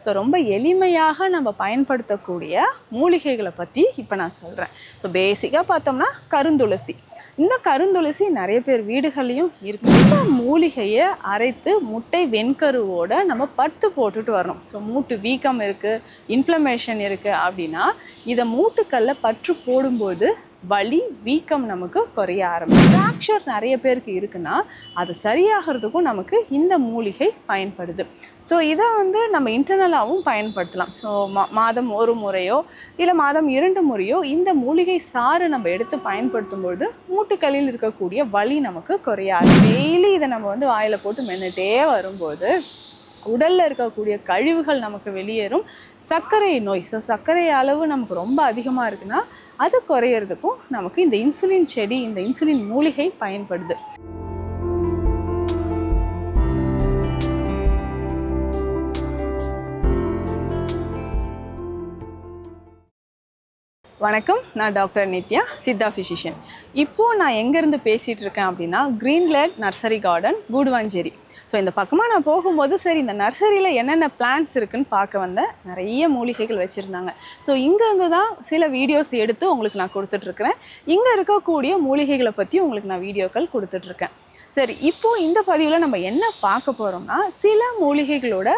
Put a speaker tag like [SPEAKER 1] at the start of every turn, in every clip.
[SPEAKER 1] So ரொம்ப எளிமையாக நம்ம பயன்படுத்தக்கூடிய மூலிகைகளை பற்றி இப்போ நான் சொல்கிறேன். ஸோ பேசிக்காக பார்த்தோம்னா கருந்துளசி. இந்த கருந்துளசி நிறைய பேர் வீடுகள்லையும் இருக்குது. இந்த மூலிகையை அரைத்து முட்டை வெண்கருவோட நம்ம பத்து போட்டுட்டு வரணும். ஸோ மூட்டு வீக்கம் இருக்குது, இன்ஃப்ளமேஷன் இருக்குது அப்படின்னா இதை மூட்டுக்கல்ல பற்று போடும்போது வலி வீக்கம் நமக்கு குறைய ஆரம்பிக்கும். ஃப்ராக்சர் நிறைய பேருக்கு இருக்குன்னா அது சரியாகிறதுக்கும் நமக்கு இந்த மூலிகை பயன்படுது. ஸோ இதை நம்ம இன்டர்னலாகவும் பயன்படுத்தலாம். ஸோ மாதம் ஒரு முறையோ இல்லை மாதம் 2 முறையோ இந்த மூலிகை சாறு நம்ம எடுத்து பயன்படுத்தும்பொழுது மூட்டுக்களில் இருக்கக்கூடிய வலி நமக்கு குறையாது. டெய்லி இதை நம்ம வாயில் போட்டு மென்னுட்டே வரும்போது உடலில் இருக்கக்கூடிய கழிவுகள் நமக்கு வெளியேறும். சர்க்கரை நோய், ஸோ சர்க்கரை அளவு நமக்கு ரொம்ப அதிகமாக இருக்குன்னா அது குறையிறதுக்கும் நமக்கு இந்த இன்சுலின் செடி, இந்த இன்சுலின் மூலிகை பயன்படுது. வணக்கம், நான் டாக்டர் நித்யா, சித்தா ஃபிசிஷியன். இப்போது நான் எங்கேருந்து பேசிகிட்டு இருக்கேன் அப்படின்னா Greenland nursery garden, Guduvanchery. So இந்த பக்கமாக நான் போகும்போது சரி இந்த நர்சரியில் என்னென்ன பிளான்ட்ஸ் இருக்குதுன்னு பார்க்க வந்தேன். நிறைய மூலிகைகள் வச்சுருந்தாங்க. ஸோ இங்கேருந்து தான் சில வீடியோஸ் எடுத்து உங்களுக்கு நான் கொடுத்துட்ருக்குறேன். இங்கே இருக்கக்கூடிய மூலிகைகளை பற்றி உங்களுக்கு நான் வீடியோக்கள் கொடுத்துட்ருக்கேன். சரி, இப்போது இந்த பதிவில் நம்ம என்ன பார்க்க போகிறோம்னா சில மூலிகைகளோட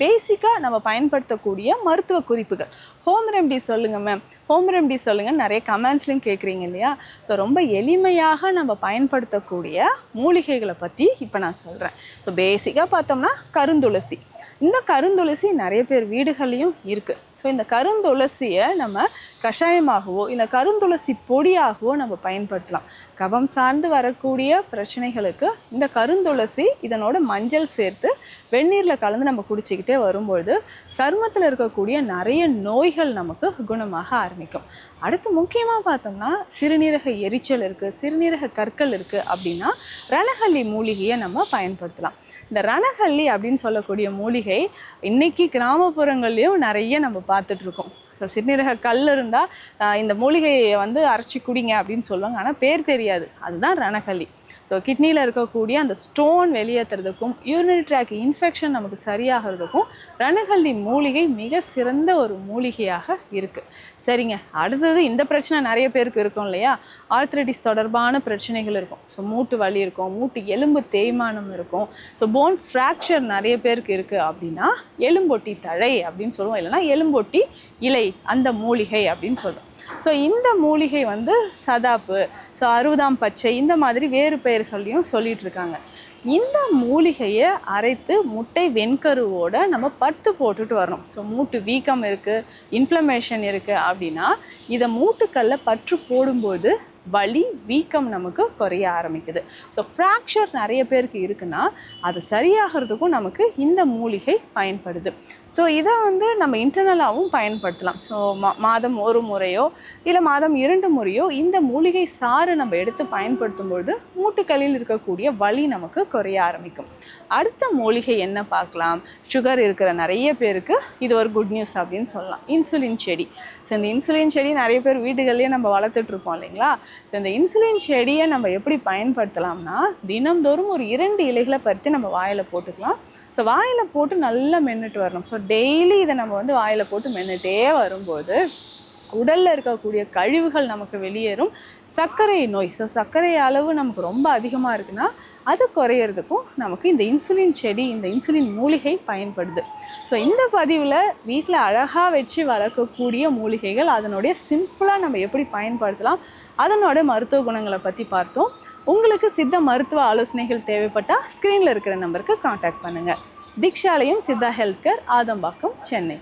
[SPEAKER 1] பேசிக்காக நம்ம பயன்படுத்தக்கூடிய மருத்துவ குறிப்புகள். ஹோம் ரெமெடி சொல்லுங்கள் மேம், ஹோம் ரெமெடி சொல்லுங்கள், நிறைய கமெண்ட்ஸ்லையும் கேட்குறீங்க இல்லையா? ஸோ ரொம்ப எளிமையாக நம்ம பயன்படுத்தக்கூடிய மூலிகைகளை பற்றி இப்போ நான் சொல்கிறேன். ஸோ பேசிக்காக பார்த்தோம்னா கருந்துளசி. இந்த கருந்துளசி நிறைய பேர் வீடுகள்லையும் இருக்குது. ஸோ இந்த கருந்துளசியை நம்ம கஷாயமாகவோ இல்லை கருந்துளசி பொடியாகவோ நம்ம பயன்படுத்தலாம். கபம் சார்ந்து வரக்கூடிய பிரச்சனைகளுக்கு இந்த கருந்துளசி இதனோட மஞ்சள் சேர்த்து வெந்நீரில் கலந்து நம்ம குடிச்சிக்கிட்டே வரும்பொழுது சருமத்தில் இருக்கக்கூடிய நிறைய நோய்கள் நமக்கு குணமாக ஆரம்பிக்கும். அடுத்து முக்கியமாக பார்த்தோம்னா சிறுநீரக எரிச்சல் இருக்குது, சிறுநீரக கற்கள் இருக்குது அப்படின்னா ரணகல்லி மூலிகையை நம்ம பயன்படுத்தலாம். இந்த ரணகல்லி அப்படின்னு சொல்லக்கூடிய மூலிகை இன்றைக்கி கிராமப்புறங்கள்லேயும் நிறைய நம்ம பார்த்துட்ருக்கோம். ஸோ சிறுநீரக கல் இருந்தால் இந்த மூலிகையை அரைச்சி குடிங்க அப்படின்னு சொல்லுவாங்க. ஆனால் பேர் தெரியாது, அதுதான் ரணகல்லி. ஸோ கிட்னியில் இருக்கக்கூடிய அந்த ஸ்டோன் வெளியேற்றுறதுக்கும் யூரினரி ட்ராக் இன்ஃபெக்ஷன் நமக்கு சரியாகிறதுக்கும் ரணகல்லி மூலிகை மிக சிறந்த ஒரு மூலிகையாக இருக்குது. சரிங்க, அடுத்தது இந்த பிரச்சனை நிறைய பேருக்கு இருக்கும் இல்லையா? ஆர்த்ரைட்டிஸ் தொடர்பான பிரச்சனைகள் இருக்கும். ஸோ மூட்டு வலி இருக்கும், மூட்டு எலும்பு தேய்மானம் இருக்கும். ஸோ போன் ஃப்ராக்சர் நிறைய பேருக்கு இருக்குது அப்படின்னா எலும்பொட்டி தழை அப்படின்னு சொல்லுவோம், இல்லைனா எலும்பொட்டி இலை, அந்த மூலிகை அப்படின்னு சொல்லுவோம். ஸோ இந்த மூலிகை சதாப்பு, ஸோ 60ஆம் பச்சை, இந்த மாதிரி வேறு பெயர்களையும் சொல்லிட்டு இருக்காங்க. இந்த மூலிகையை அரைத்து முட்டை வெண்கருவோட நம்ம பத்து போட்டுட்டு வரணும். ஸோ மூட்டு வீக்கம் இருக்குது, இன்ஃப்ளமேஷன் இருக்குது அப்படின்னா இதை மூட்டுக்கல்ல பற்று போடும்போது வலி வீக்கம் நமக்கு குறைய ஆரம்பிக்குது. ஸோ ஃப்ராக்சர் நிறைய பேருக்கு இருக்குன்னா அது சரியாகிறதுக்கும் நமக்கு இந்த மூலிகை பயன்படுது. ஸோ இதை நம்ம இன்டர்னலாகவும் பயன்படுத்தலாம். ஸோ மாதம் ஒரு முறையோ இல்லை மாதம் 2 முறையோ இந்த மூலிகை சாறு நம்ம எடுத்து பயன்படுத்தும்பொழுது மூட்டுக்களில் இருக்கக்கூடிய வலி நமக்கு குறைய ஆரம்பிக்கும். அடுத்த மூலிகை என்ன பார்க்கலாம்? சுகர் இருக்கிற நிறைய பேருக்கு இது ஒரு குட் நியூஸ் அப்படின்னு சொல்லலாம். இன்சுலின் செடி. ஸோ இந்த இன்சுலின் செடி நிறைய பேர் வீடுகள்லேயே நம்ம வளர்த்துட்ருப்போம் இல்லைங்களா? ஸோ இந்த இன்சுலின் செடியை நம்ம எப்படி பயன்படுத்தலாம்னா தினம்தோறும் ஒரு 2 இலைகளை பறித்து நம்ம வாயில் போட்டுக்கலாம். ஸோ வாயில் போட்டு நல்லா மென்னுட்டு வரணும். ஸோ டெய்லி இதை நம்ம வாயில் போட்டு மென்னுட்டே வரும்போது உடலில் இருக்கக்கூடிய கழிவுகள் நமக்கு வெளியேறும். சர்க்கரை நோய், ஸோ சர்க்கரை அளவு நமக்கு ரொம்ப அதிகமாக இருக்குன்னா அது குறையிறதுக்கும் நமக்கு இந்த இன்சுலின் செடி, இந்த இன்சுலின் மூலிகை பயன்படுது. ஸோ இந்த பதிவில் வீட்டில் அழகாக வச்சு வளர்க்கக்கூடிய மூலிகைகள், அதனுடைய சிம்பிளாக நம்ம எப்படி பயன்படுத்தலாம், அதனோட மருத்துவ குணங்களை பற்றி பார்த்தோம். உங்களுக்கு சித்த மருத்துவ ஆலோசனைகள் தேவைப்பட்டால் ஸ்க்ரீனில் இருக்கிற நம்பருக்கு காண்டாக்ட் பண்ணுங்கள். திக்ஷாலயம் சித்தா ஹெல்த் கேர், ஆதம்பாக்கம், சென்னை.